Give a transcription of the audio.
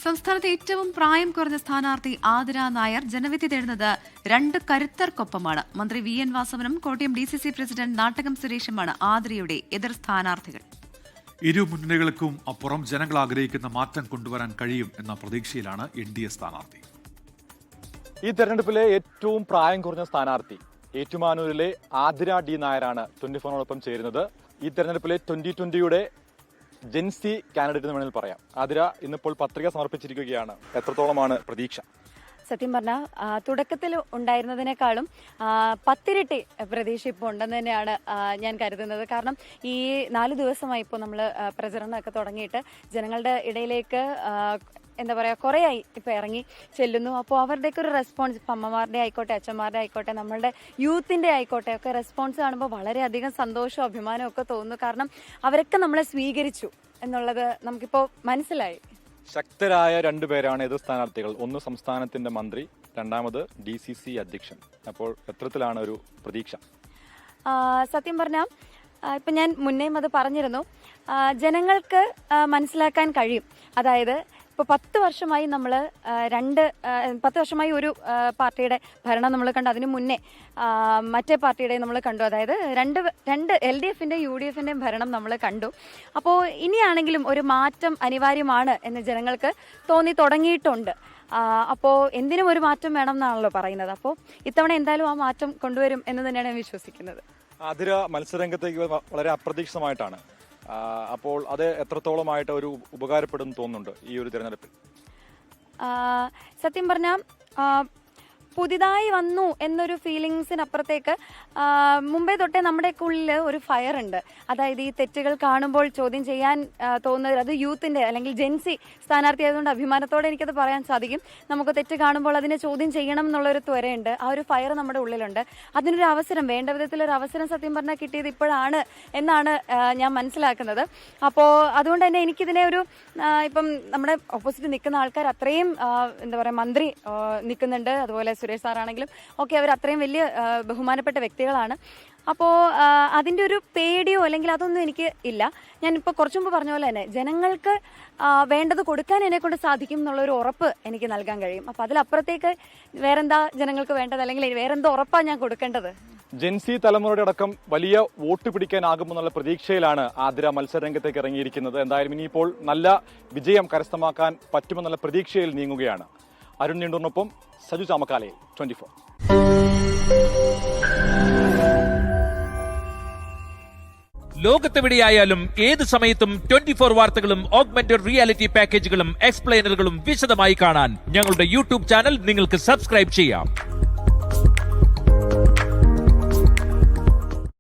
സംസ്ഥാനത്തെ ഏറ്റവും പ്രായം കുറഞ്ഞ സ്ഥാനാർത്ഥി ആതിര നായർ ജനവിധി തേടുന്നത് രണ്ട് കരുത്തർക്കൊപ്പമാണ്. മന്ത്രി വി എൻ വാസവനും കോട്ടയം DCC പ്രസിഡന്റ് നാട്ടകം സുരേഷുമാണ് ആതിരയുടെ എതിർ സ്ഥാനാർത്ഥികൾ. ഇരു മുന്നണികൾക്കും അപ്പുറം ജനങ്ങൾ ആഗ്രഹിക്കുന്ന മാറ്റം കൊണ്ടുവരാൻ കഴിയും എന്ന പ്രതീക്ഷയിലാണ് NDA സ്ഥാനാർത്ഥി. ഈ തെരഞ്ഞെടുപ്പിലെ ഏറ്റവും പ്രായം കുറഞ്ഞ സ്ഥാനാർത്ഥി ഏറ്റുമാനൂരിലെ ആതിര D നായരാണ് 24നോടൊപ്പം ചേരുന്നത്. ഈ തെരഞ്ഞെടുപ്പിലെ 2020യുടെ ജെൻസി കാൻഡിഡേറ്റ് എന്ന് വേണമെങ്കിൽ പറയാം. ആതിര ഇന്നിപ്പോൾ പത്രിക സമർപ്പിച്ചിരിക്കുകയാണ്. എത്രത്തോളമാണ് പ്രതീക്ഷ? സത്യം പറഞ്ഞാൽ തുടക്കത്തിൽ ഉണ്ടായിരുന്നതിനേക്കാളും 10 ഇരട്ടി പ്രതീക്ഷ ഇപ്പോൾ ഉണ്ടെന്ന് തന്നെയാണ് ഞാൻ കരുതുന്നത്. കാരണം ഈ 4 ദിവസമായി ഇപ്പോൾ നമ്മൾ പ്രചരണമൊക്കെ തുടങ്ങിയിട്ട് ജനങ്ങളുടെ ഇടയിലേക്ക് എന്താ പറയുക കുറേയായി ഇപ്പോൾ ഇറങ്ങി ചെല്ലുന്നു. അപ്പോൾ അവരുടെയൊക്കെ ഒരു റെസ്പോൺസ്, ഇപ്പം അമ്മമാരുടെ ആയിക്കോട്ടെ, അച്ഛന്മാരുടെ ആയിക്കോട്ടെ, നമ്മളുടെ യൂത്തിൻ്റെ ആയിക്കോട്ടെ ഒക്കെ റെസ്പോൺസ് കാണുമ്പോൾ വളരെയധികം സന്തോഷവും അഭിമാനവും ഒക്കെ തോന്നുന്നു. കാരണം അവരൊക്കെ നമ്മളെ സ്വീകരിച്ചു എന്നുള്ളത് നമുക്കിപ്പോൾ മനസ്സിലായി. ശക്തരായ രണ്ടുപേരാണ് എതിർ സ്ഥാനാർത്ഥികൾ. ഒന്ന് സംസ്ഥാനത്തിന്റെ മന്ത്രി, രണ്ടാമത് DCC അധ്യക്ഷൻ. അപ്പോൾ എത്രത്തിലാണ് ഒരു പ്രതീക്ഷ? സത്യം പറഞ്ഞാൽ ഇപ്പം ഞാൻ മുന്നേയും അത് പറഞ്ഞിരുന്നു, ജനങ്ങൾക്ക് മനസ്സിലാക്കാൻ കഴിയും. അതായത് ഇപ്പോൾ 10 വർഷമായി നമ്മൾ 10 വർഷമായി ഒരു പാർട്ടിയുടെ ഭരണം നമ്മൾ കണ്ടു. അതിനു മുന്നേ മറ്റേ പാർട്ടിയുടെ നമ്മൾ കണ്ടു. അതായത് രണ്ട് LDFന്റെയും UDFന്റെയും ഭരണം നമ്മൾ കണ്ടു. അപ്പോൾ ഇനിയാണെങ്കിലും ഒരു മാറ്റം അനിവാര്യമാണ് എന്ന് ജനങ്ങൾക്ക് തോന്നി തുടങ്ങിയിട്ടുണ്ട്. അപ്പോൾ എന്തിനും ഒരു മാറ്റം വേണം എന്നാണല്ലോ പറയുന്നത്. അപ്പോൾ ഇത്തവണ എന്തായാലും ആ മാറ്റം കൊണ്ടുവരും എന്ന് തന്നെയാണ് ഞാൻ വിശ്വസിക്കുന്നത്. ആതിര മത്സരരംഗത്തേക്ക് വളരെ അപ്രതീക്ഷിതമായിട്ടാണ്. അപ്പോൾ അത് എത്രത്തോളമായിട്ട് ഒരു ഉപകാരപ്പെടും തോന്നുന്നുണ്ട് ഈ ഒരു തിരഞ്ഞെടുപ്പിൽ? സത്യം പറഞ്ഞാൽ പുതിയതായി വന്നു എന്നൊരു ഫീലിങ്സിനപ്പുറത്തേക്ക് മുമ്പേ തൊട്ടേ നമ്മുടെയൊക്കെ ഉള്ളിൽ ഒരു ഫയർ ഉണ്ട്. അതായത് ഈ തെറ്റുകൾ കാണുമ്പോൾ ചോദ്യം ചെയ്യാൻ തോന്നുന്നത്, അത് യൂത്തിൻ്റെ അല്ലെങ്കിൽ ജെൻസി സ്ഥാനാർത്ഥി ആയതുകൊണ്ട് അഭിമാനത്തോടെ എനിക്കത് പറയാൻ സാധിക്കും. നമുക്ക് തെറ്റ് കാണുമ്പോൾ അതിനെ ചോദ്യം ചെയ്യണം എന്നുള്ളൊരു ത്വരയുണ്ട്. ആ ഒരു ഫയർ നമ്മുടെ ഉള്ളിലുണ്ട്. അതിനൊരു അവസരം, വേണ്ട വിധത്തിലൊരു അവസരം സത്യം പറഞ്ഞാൽ കിട്ടിയത് ഇപ്പോഴാണ് എന്നാണ് ഞാൻ മനസ്സിലാക്കുന്നത്. അപ്പോൾ അതുകൊണ്ട് തന്നെ എനിക്കിതിനെ ഒരു ഇപ്പം നമ്മുടെ ഓപ്പോസിറ്റ് നിൽക്കുന്ന ആൾക്കാർ അത്രയും എന്താ പറയുക, മന്ത്രി നിൽക്കുന്നുണ്ട്, അതുപോലെ സുരേഷ് സാറാണെങ്കിലും ഒക്കെ അവർ അത്രയും വലിയ ബഹുമാനപ്പെട്ട വ്യക്തികളാണ്. അപ്പോൾ അതിൻ്റെ ഒരു പേടിയോ അല്ലെങ്കിൽ അതൊന്നും എനിക്ക് ഇല്ല. ഞാനിപ്പോൾ കുറച്ചു മുമ്പ് പറഞ്ഞ പോലെ തന്നെ ജനങ്ങൾക്ക് വേണ്ടത് കൊടുക്കാൻ എന്നെക്കൊണ്ട് സാധിക്കും എന്നുള്ളൊരു ഉറപ്പ് എനിക്ക് നൽകാൻ കഴിയും. അപ്പോൾ അതിലപ്പുറത്തേക്ക് വേറെന്താ ജനങ്ങൾക്ക് വേണ്ടത്, അല്ലെങ്കിൽ വേറെന്താ ഉറപ്പാണ് ഞാൻ കൊടുക്കേണ്ടത്? ജെൻസി തലമുറയുടെ അടക്കം വലിയ വോട്ട് പിടിക്കാനാകുമെന്നുള്ള പ്രതീക്ഷയിലാണ് ആതിര മത്സരരംഗത്തേക്ക് ഇറങ്ങിയിരിക്കുന്നത്. എന്തായാലും ഇനിയിപ്പോൾ നല്ല വിജയം കരസ്ഥമാക്കാൻ പറ്റുമെന്നുള്ള പ്രതീക്ഷയിൽ നീങ്ങുകയാണ്. അരുൺ നീണ്ടൂറിനൊപ്പം സജു ചാമക്കാലയിൽ 24. ലോകത്തെവിടെയായാലും ഏത് സമയത്തും 24 വാർത്തകളും ഓഗ്മെന്റഡ് റിയാലിറ്റി പാക്കേജുകളും എക്സ്പ്ലെയിനറുകളും വിശദമായി കാണാൻ ഞങ്ങളുടെ YouTube ചാനൽ നിങ്ങൾക്ക് സബ്സ്ക്രൈബ് ചെയ്യാം.